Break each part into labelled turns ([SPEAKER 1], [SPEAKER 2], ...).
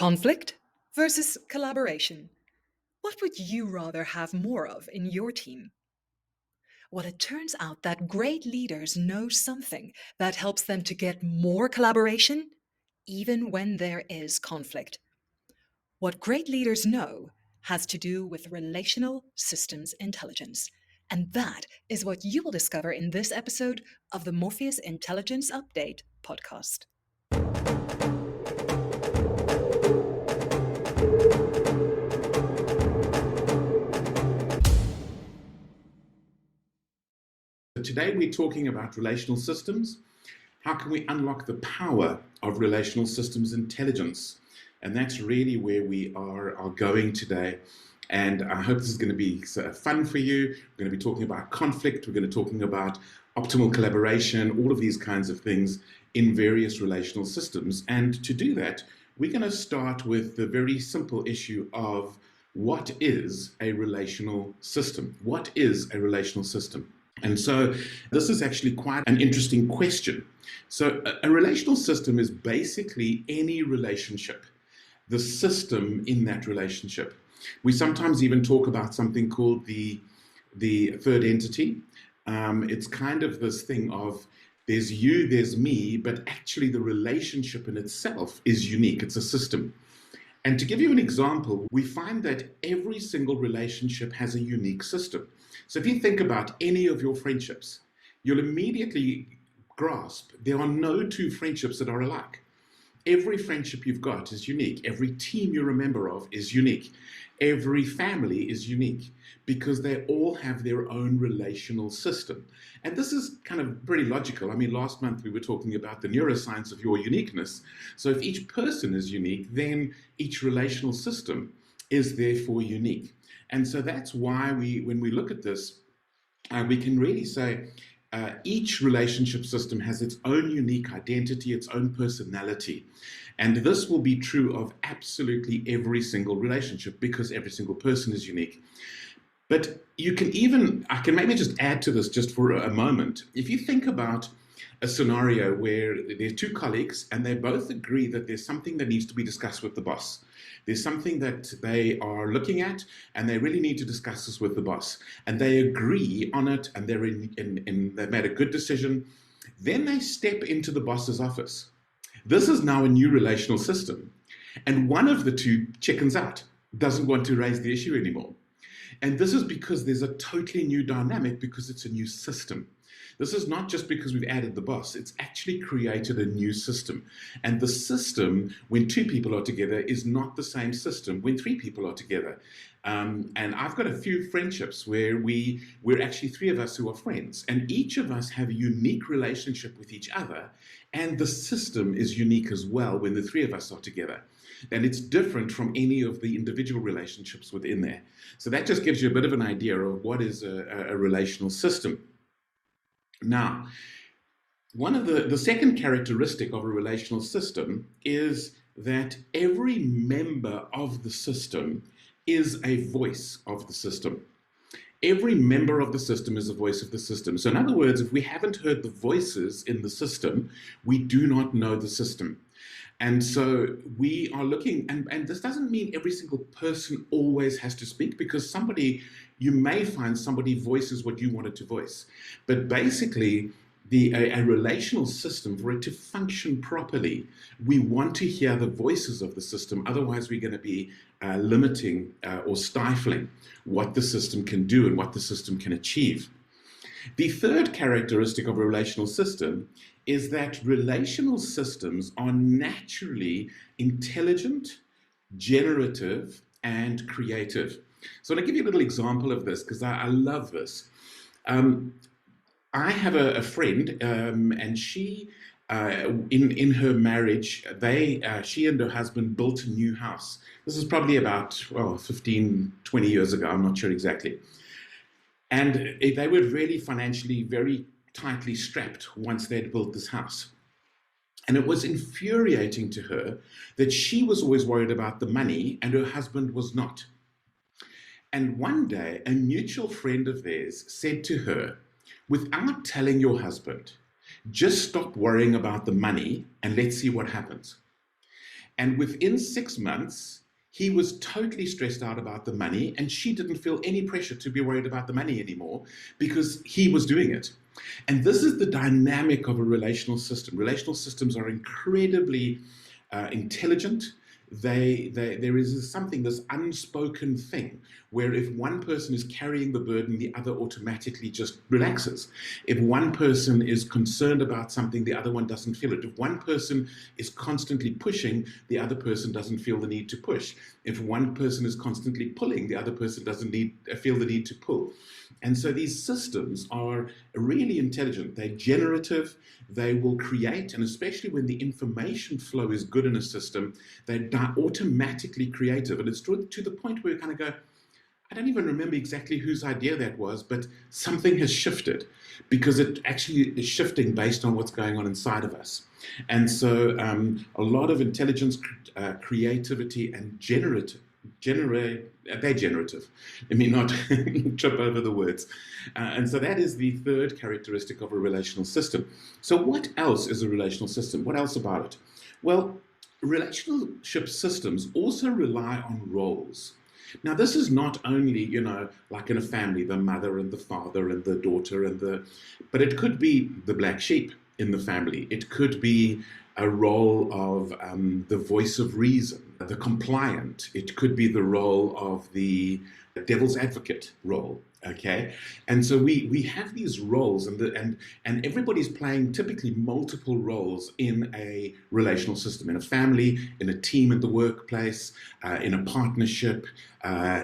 [SPEAKER 1] Conflict versus collaboration. What would you rather have more of in your team? Well, it turns out that great leaders know something that helps them to get more collaboration, even when there is conflict. What great leaders know has to do with relational systems intelligence. And that is what you will discover in this episode of the Morpheus Intelligence Update Podcast.
[SPEAKER 2] Today we're talking about relational systems. How can we unlock the power of relational systems intelligence? And that's really where we are going today. And I hope this is going to be fun for you. We're going to be talking about conflict. We're going to be talking about optimal collaboration, all of these kinds of things in various relational systems. And to do that, we're going to start with the very simple issue of what is a relational system? What is a relational system? And so this is actually quite an interesting question. So a relational system is basically any relationship, the system in that relationship. We sometimes even talk about something called the third entity. It's kind of this thing of there's you, there's me, but actually the relationship in itself is unique. It's a system. And to give you an example, we find that every single relationship has a unique system. So if you think about any of your friendships, you'll immediately grasp there are no two friendships that are alike. Every friendship you've got is unique. Every team you're a member of is unique. Every family is unique because they all have their own relational system. And this is kind of pretty logical. I mean, last month we were talking about the neuroscience of your uniqueness. So if each person is unique, then each relational system is therefore unique. And so that's why when we look at this, we can really say each relationship system has its own unique identity, its own personality. And this will be true of absolutely every single relationship because every single person is unique. But I can maybe just add to this just for a moment. If you think about a scenario where there are two colleagues and they both agree that there's something that needs to be discussed with the boss. There's something that they are looking at and they really need to discuss this with the boss. And they agree on it and they've made a good decision. Then they step into the boss's office. This is now a new relational system. And one of the two chickens out, doesn't want to raise the issue anymore. And this is because there's a totally new dynamic because it's a new system. This is not just because we've added the boss, it's actually created a new system. And the system, when two people are together, is not the same system when three people are together. And I've got a few friendships where we're actually three of us who are friends, and each of us have a unique relationship with each other, and the system is unique as well when the three of us are together. And it's different from any of the individual relationships within there. So that just gives you a bit of an idea of what is a relational system. Now, one of the second characteristic of a relational system is that every member of the system is a voice of the system. Every member of the system is a voice of the system. So in other words, if we haven't heard the voices in the system, we do not know the system. And so we are looking, and this doesn't mean every single person always has to speak, because you may find somebody voices what you wanted to voice. But basically, a relational system, for it to function properly, we want to hear the voices of the system. Otherwise, we're going to be limiting or stifling what the system can do and what the system can achieve. The third characteristic of a relational system is that relational systems are naturally intelligent, generative, and creative. So I'm going to give you a little example of this because I love this. I have a friend, and she, in her marriage, she and her husband built a new house. This is probably about 15, 20 years ago. I'm not sure exactly. And they were really financially very tightly strapped once they'd built this house. And it was infuriating to her that she was always worried about the money and her husband was not. And one day, a mutual friend of theirs said to her, without telling your husband, just stop worrying about the money and let's see what happens. And within 6 months, he was totally stressed out about the money, and she didn't feel any pressure to be worried about the money anymore because he was doing it. And this is the dynamic of a relational system. Relational systems are incredibly intelligent. There is something, this unspoken thing, where if one person is carrying the burden, the other automatically just relaxes. If one person is concerned about something, the other one doesn't feel it. If one person is constantly pushing, the other person doesn't feel the need to push. If one person is constantly pulling, the other person doesn't feel the need to pull. And so these systems are really intelligent. They're generative. They will create, and especially when the information flow is good in a system, they're automatically creative. And it's to the point where you kind of go, I don't even remember exactly whose idea that was, but something has shifted because it actually is shifting based on what's going on inside of us. And so a lot of intelligence, creativity, and they're generative. Let me not trip over the words. And so that is the third characteristic of a relational system. So what else is a relational system? What else about it? Well, relationship systems also rely on roles. Now, this is not only, like in a family, the mother and the father and the daughter but it could be the black sheep in the family. It could be a role of the voice of reason, the compliant. It could be the role of the devil's advocate role. Okay, and so we have these roles, and everybody's playing typically multiple roles in a relational system, in a family, in a team at the workplace, in a partnership,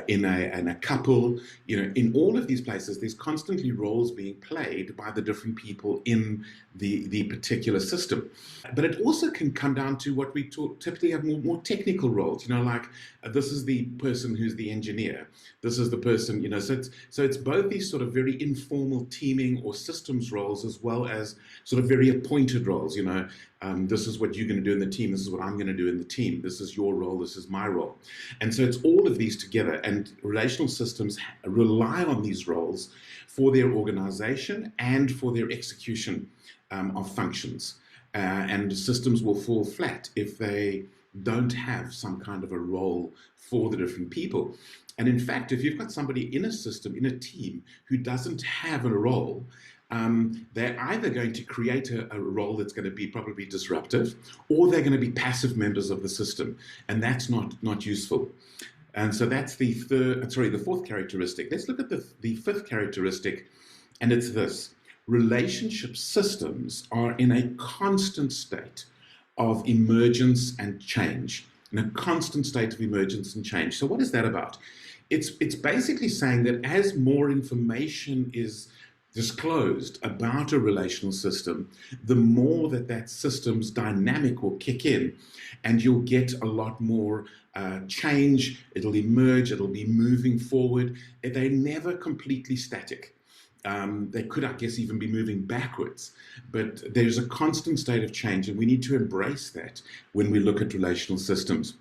[SPEAKER 2] in a couple. In all of these places, there's constantly roles being played by the different people in the particular system. But it also can come down to what we typically have more technical roles. Like this is the person who's the engineer. This is the person. So it's both these sort of very informal teaming or systems roles, as well as sort of very appointed roles. This is what you're going to do in the team. This is what I'm going to do in the team. This is your role. This is my role. And so it's all of these together. And relational systems rely on these roles for their organization and for their execution of functions. And systems will fall flat if they don't have some kind of a role for the different people. And in fact, if you've got somebody in a system, in a team, who doesn't have a role, they're either going to create a role that's going to be probably disruptive, or they're going to be passive members of the system, and that's not useful. And so that's the fourth characteristic. Let's look at the fifth characteristic, and it's this: relationship systems are in a constant state of emergence and change. In a constant state of emergence and change. So what is that about? It's basically saying that as more information is disclosed about a relational system, the more that system's dynamic will kick in, and you'll get a lot more change. It'll emerge, it'll be moving forward. They're never completely static. They could, I guess, even be moving backwards, but there's a constant state of change, and we need to embrace that when we look at relational systems.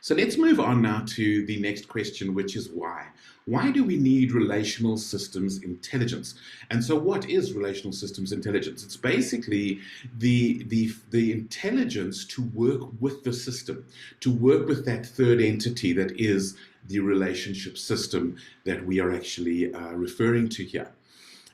[SPEAKER 2] So let's move on now to the next question, which is why? Why do we need relational systems intelligence? And so what is relational systems intelligence? It's basically the intelligence to work with the system, to work with that third entity that is the relationship system that we are actually referring to here.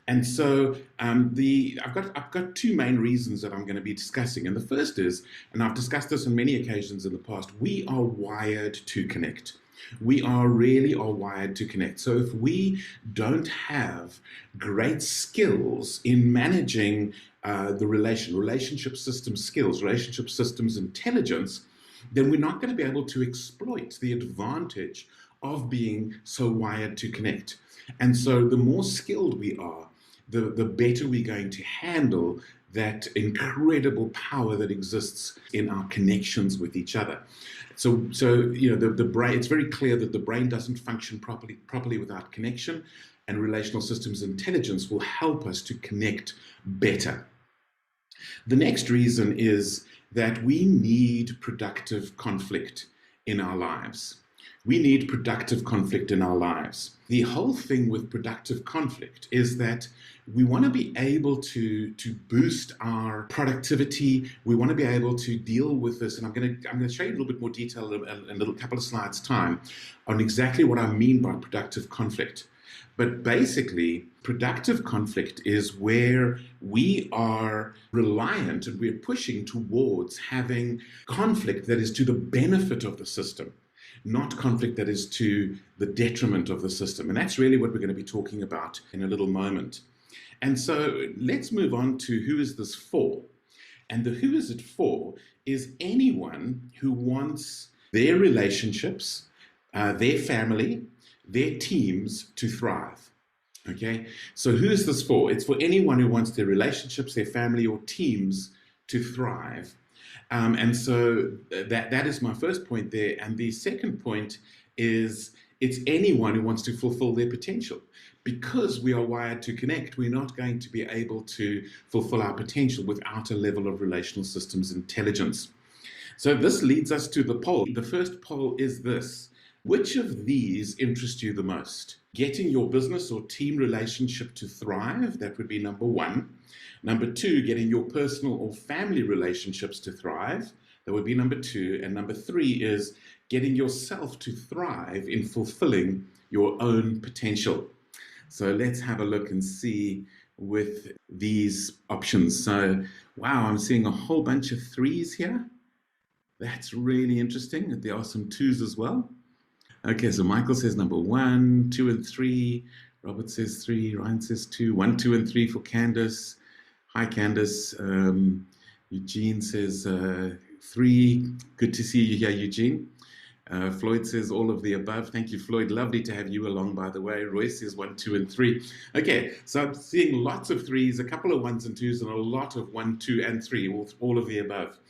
[SPEAKER 2] And so I've got two main reasons that I'm going to be discussing. And the first is, and I've discussed this on many occasions in the past, we are wired to connect. We really are wired to connect. So if we don't have great skills in managing the relationship system skills, relationship systems intelligence, then we're not going to be able to exploit the advantage of being so wired to connect. And so the more skilled we are, the better we're going to handle that incredible power that exists in our connections with each other. So the brain, it's very clear that the brain doesn't function properly without connection, and relational systems intelligence will help us to connect better. The next reason is that we need productive conflict in our lives. We need productive conflict in our lives. The whole thing with productive conflict is that we want to be able to boost our productivity. We want to be able to deal with this. And I'm going to show you a little bit more detail in a little couple of slides' time on exactly what I mean by productive conflict. But basically, productive conflict is where we are reliant and we're pushing towards having conflict that is to the benefit of the system, not conflict that is to the detriment of the system. And that's really what we're going to be talking about in a little moment. And so let's move on to who is this for? And the who is it for is anyone who wants their relationships, their family, their teams to thrive. Okay, so who is this for? It's for anyone who wants their relationships, their family, or teams to thrive. And so that is my first point there. And the second point is it's anyone who wants to fulfill their potential. Because we are wired to connect, we're not going to be able to fulfill our potential without a level of relational systems intelligence. So this leads us to the poll. The first poll is this: which of these interest you the most? Getting your business or team relationship to thrive, that would be number one. Number two, getting your personal or family relationships to thrive, that would be number two. And number three is getting yourself to thrive in fulfilling your own potential. So let's have a look and see with these options. So, wow, I'm seeing a whole bunch of threes here. That's really interesting. There are some twos as well. Okay, so Michael says number 1, 2, and 3. Robert says 3. Ryan says 2. 1, 2, and 3 for Candace. Hi, Candace. Eugene says 3. Good to see you here, Eugene. Floyd says all of the above. Thank you, Floyd. Lovely to have you along, by the way. Roy says 1, 2, and 3. Okay, so I'm seeing lots of 3s, a couple of 1s and 2s, and a lot of 1, 2, and 3, all of the above.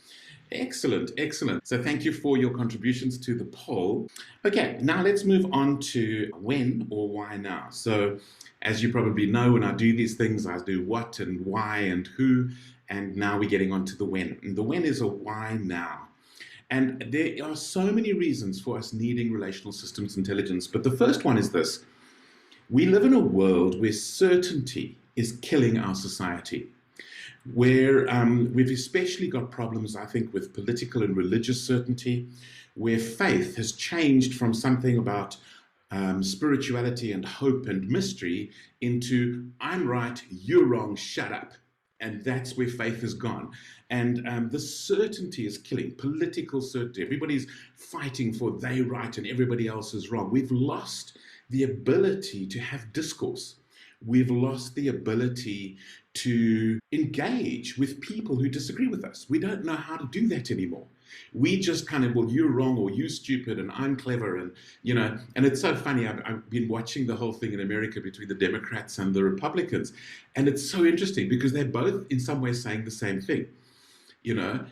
[SPEAKER 2] Excellent, excellent. So thank you for your contributions to the poll. Okay, now let's move on to when or why now. So as you probably know, when I do these things, I do what and why and who, and now we're getting on to the when. And the when is a why now. And there are so many reasons for us needing relational systems intelligence. But the first one is this: we live in a world where certainty is killing our society, where we've especially got problems, I think, with political and religious certainty, where faith has changed from something about spirituality and hope and mystery into I'm right, you're wrong, shut up. And that's where faith has gone. And the certainty is killing, political certainty. Everybody's fighting for they right and everybody else is wrong. We've lost the ability to have discourse. We've lost the ability to engage with people who disagree with us. We don't know how to do that anymore. We just kind of, well, you're wrong or you're stupid and I'm clever. And, you know, and it's so funny. I've been watching the whole thing in America between the Democrats and the Republicans. And it's so interesting because they're both in some way saying the same thing. You know,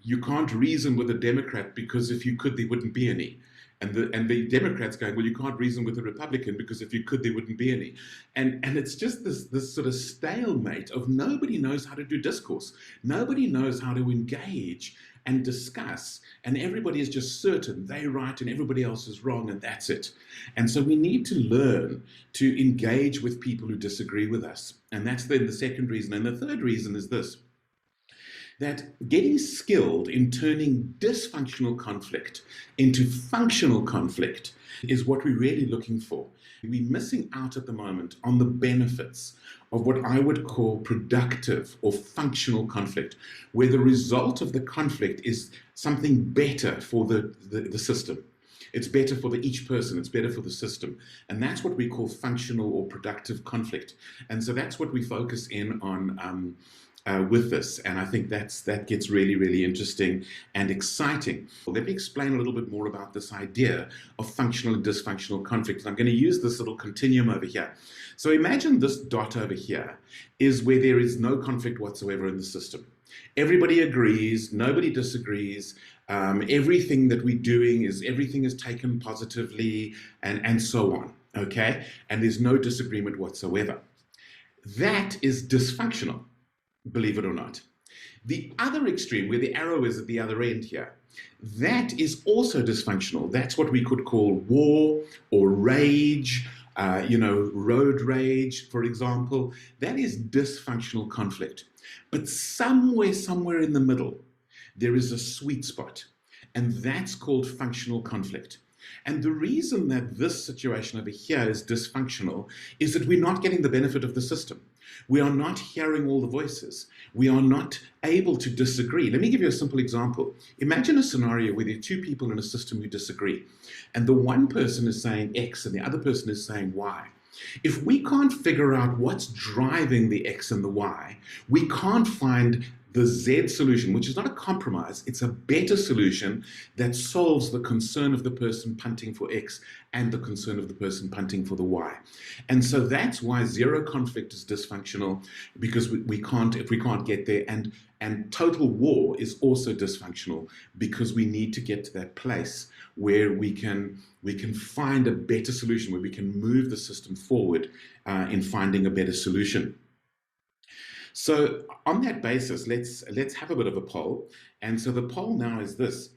[SPEAKER 2] you can't reason with a Democrat because if you could, there wouldn't be any. And the Democrats going, well, you can't reason with a Republican because if you could, there wouldn't be any. And it's just this sort of stalemate of nobody knows how to do discourse. Nobody knows how to engage and discuss. And everybody is just certain they're right and everybody else is wrong and that's it. And so we need to learn to engage with people who disagree with us. And that's then the second reason. And the third reason is this: that getting skilled in turning dysfunctional conflict into functional conflict is what we're really looking for. We're missing out at the moment on the benefits of what I would call productive or functional conflict, where the result of the conflict is something better for the system. It's better for each person, it's better for the system. And that's what we call functional or productive conflict. And so that's what we focus in on with this. And I think that gets really, really interesting and exciting. Let me explain a little bit more about this idea of functional and dysfunctional conflict. I'm going to use this little continuum over here. So imagine this dot over here is where there is no conflict whatsoever in the system. Everybody agrees, nobody disagrees. Everything that we're doing everything is taken positively and so on. Okay? And there's no disagreement whatsoever. That is dysfunctional, believe it or not. The other extreme, where the arrow is at the other end here, that is also dysfunctional. That's what we could call war or rage, road rage, for example. That is dysfunctional conflict. But somewhere in the middle, there is a sweet spot, and that's called functional conflict. And the reason that this situation over here is dysfunctional is that we're not getting the benefit of the system. We are not hearing all the voices. We are not able to disagree. Let me give you a simple example. Imagine a scenario where there are two people in a system who disagree, and the one person is saying X and the other person is saying Y. If we can't figure out what's driving the X and the Y, we can't find the Z solution, which is not a compromise, it's a better solution that solves the concern of the person punting for X and the concern of the person punting for the Y. And so that's why zero conflict is dysfunctional, because if we can't get there, and total war is also dysfunctional, because we need to get to that place where we can find a better solution, where we can move the system forward in finding a better solution. So on that basis, let's have a bit of a poll. And so the poll now is this.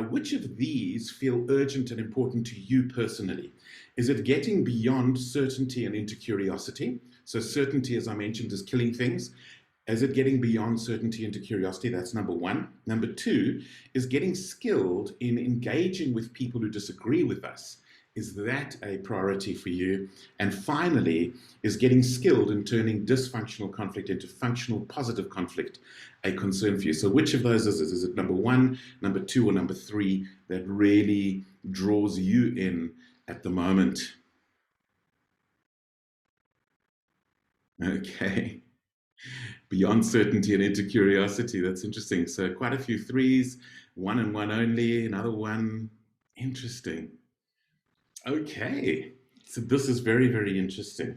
[SPEAKER 2] Which of these feel urgent and important to you personally? Is it getting beyond certainty and into curiosity? So certainty, as I mentioned, is killing things. Is it getting beyond certainty into curiosity? That's number one. Number two is getting skilled in engaging with people who disagree with us. Is that a priority for you? And finally, is getting skilled in turning dysfunctional conflict into functional positive conflict a concern for you? So which of those is it? Is it number one, number two, or number three that really draws you in at the moment? Okay. Beyond certainty and into curiosity. That's interesting. So quite a few threes, one and one only, another one. Interesting. Okay, so this is very, very interesting.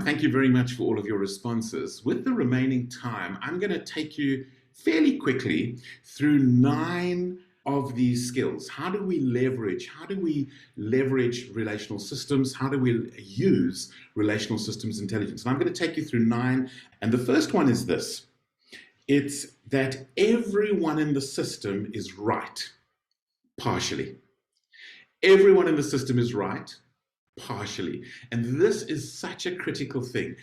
[SPEAKER 2] Thank you very much for all of your responses. With the remaining time, I'm going to take you fairly quickly through 9 of these skills. How do we leverage relational systems? How do we use relational systems intelligence? And I'm going to take you through 9. And the first one is this. It's that everyone in the system is right, partially. Everyone in the system is right, partially. And this is such a critical thing.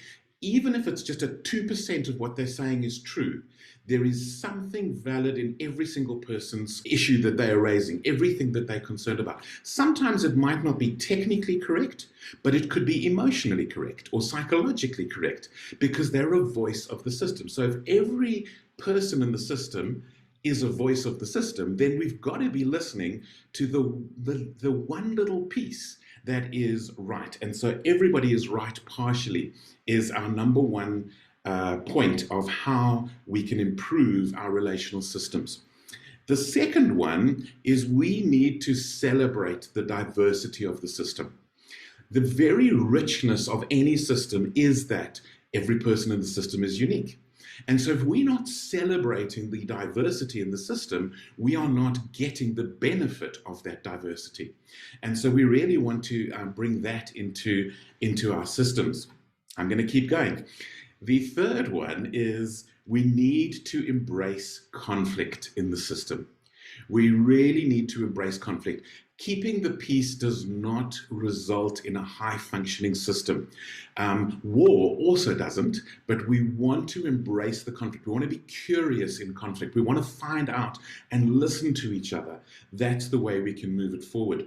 [SPEAKER 2] even if it's just a 2% of what they're saying is true, there is something valid in every single person's issue that they are raising, everything that they're concerned about. Sometimes it might not be technically correct, but it could be emotionally correct or psychologically correct because they're a voice of the system. So if every person in the system is a voice of the system, then we've got to be listening to the one little piece that is right. And so everybody is right partially is our number one point of how we can improve our relational systems. The second one is we need to celebrate the diversity of the system. The very richness of any system is that every person in the system is unique. And so if we're not celebrating the diversity in the system, we are not getting the benefit of that diversity. And so we really want to bring that into our systems. I'm going to keep going. The third one is we need to embrace conflict in the system. We really need to embrace conflict. Keeping the peace does not result in a high-functioning system. War also doesn't, but we want to embrace the conflict. We want to be curious in conflict. We want to find out and listen to each other. That's the way we can move it forward.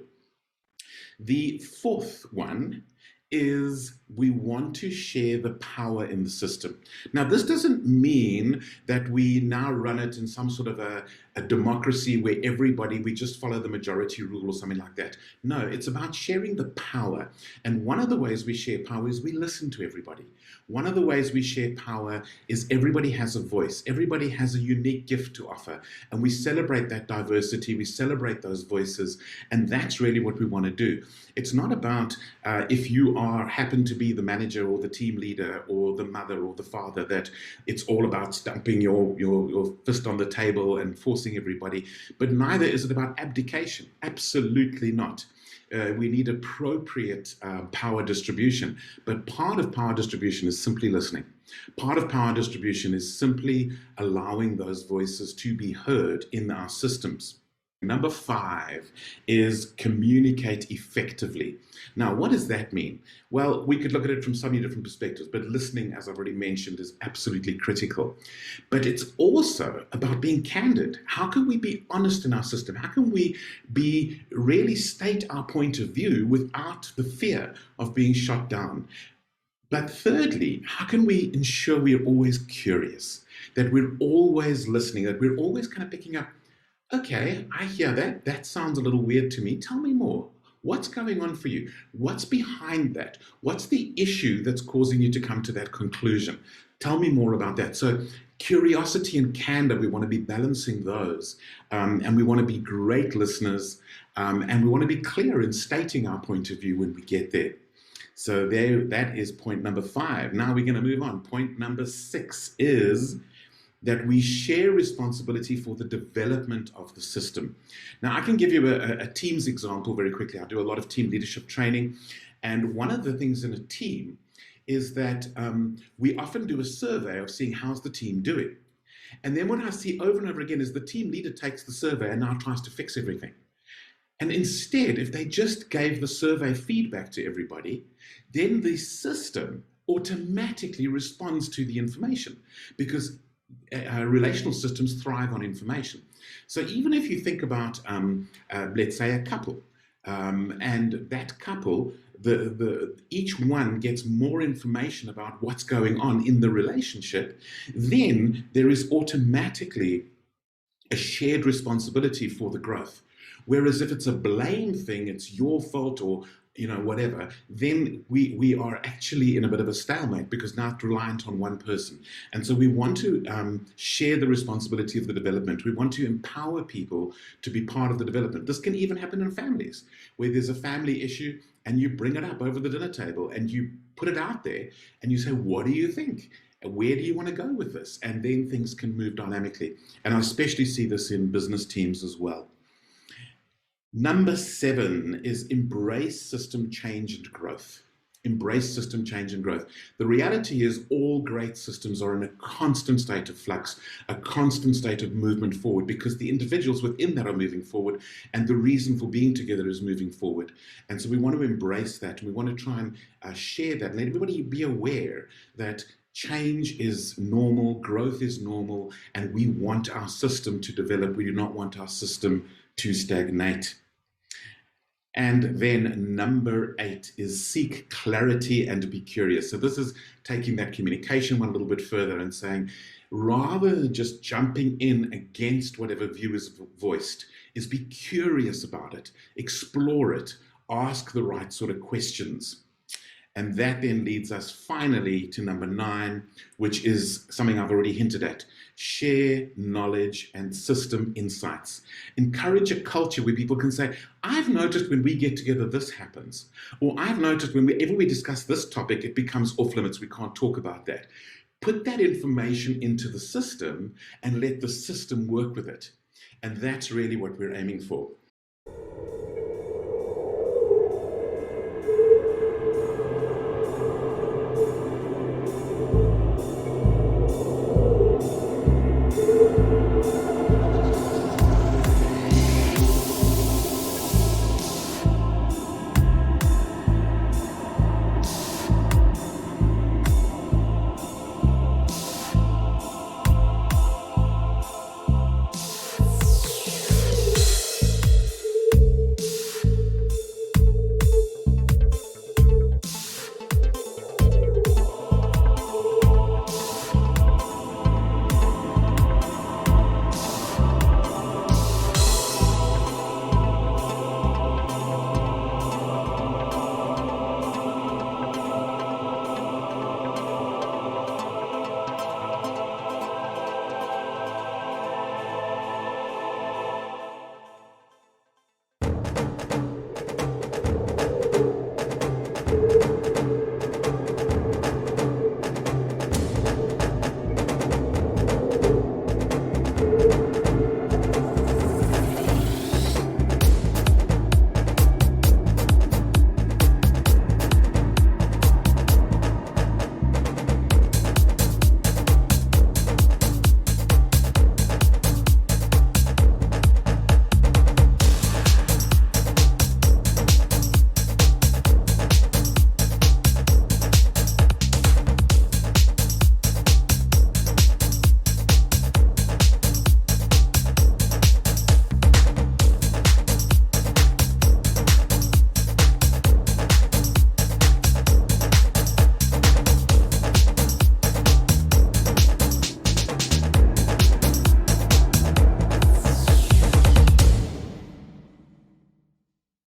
[SPEAKER 2] The fourth one is we want to share the power in the system. Now, this doesn't mean that we now run it in some sort of a democracy where we just follow the majority rule or something like that. No, it's about sharing the power. And one of the ways we share power is we listen to everybody. One of the ways we share power is everybody has a voice. Everybody has a unique gift to offer. And we celebrate that diversity. We celebrate those voices. And that's really what we want to do. It's not about if you happen to be the manager or the team leader or the mother or the father, that it's all about stamping your fist on the table and forcing everybody. But neither is it about abdication. Absolutely not. We need appropriate power distribution. But part of power distribution is simply listening. Part of power distribution is simply allowing those voices to be heard in our systems. Number 5 is communicate effectively. Now, what does that mean? Well, we could look at it from so many different perspectives, but listening, as I've already mentioned, is absolutely critical. But it's also about being candid. How can we be honest in our system? How can we really state our point of view without the fear of being shot down? But thirdly, how can we ensure we're always curious, that we're always listening, that we're always kind of picking up, okay, I hear that. That sounds a little weird to me. Tell me more. What's going on for you? What's behind that? What's the issue that's causing you to come to that conclusion? Tell me more about that. So curiosity and candor, we want to be balancing those. And we want to be great listeners. And we want to be clear in stating our point of view when we get there. So that is point number 5. Now we're going to move on. Point number 6 is that we share responsibility for the development of the system. Now, I can give you a team's example very quickly. I do a lot of team leadership training. And one of the things in a team is that we often do a survey of seeing how's the team doing. And then what I see over and over again is the team leader takes the survey and now tries to fix everything. And instead, if they just gave the survey feedback to everybody, then the system automatically responds to the information, because relational systems thrive on information. So even if you think about, let's say, a couple, and that couple, each one gets more information about what's going on in the relationship, then there is automatically a shared responsibility for the growth. Whereas if it's a blame thing, it's your fault or whatever, then we are actually in a bit of a stalemate because now it's reliant on one person. And so we want to share the responsibility of the development. We want to empower people to be part of the development. This can even happen in families where there's a family issue and you bring it up over the dinner table and you put it out there and you say, what do you think? Where do you want to go with this? And then things can move dynamically. And I especially see this in business teams as well. Number 7 is embrace system change and growth. embrace system change and growth. The reality is all great systems are in a constant state of flux, a constant state of movement forward, because the individuals within that are moving forward, and the reason for being together is moving forward. And so we want to embrace that, and we want to try and share that, and let everybody be aware that change is normal, growth is normal, and we want our system to develop. We do not want our system to stagnate. And then number 8 is seek clarity and be curious. So this is taking that communication one a little bit further and saying, rather than just jumping in against whatever view is voiced, is be curious about it, explore it, ask the right sort of questions. And that then leads us finally to number 9, which is something I've already hinted at. Share knowledge and system insights. Encourage a culture where people can say, I've noticed when we get together, this happens. Or I've noticed whenever we discuss this topic, it becomes off limits. We can't talk about that. Put that information into the system and let the system work with it. And that's really what we're aiming for.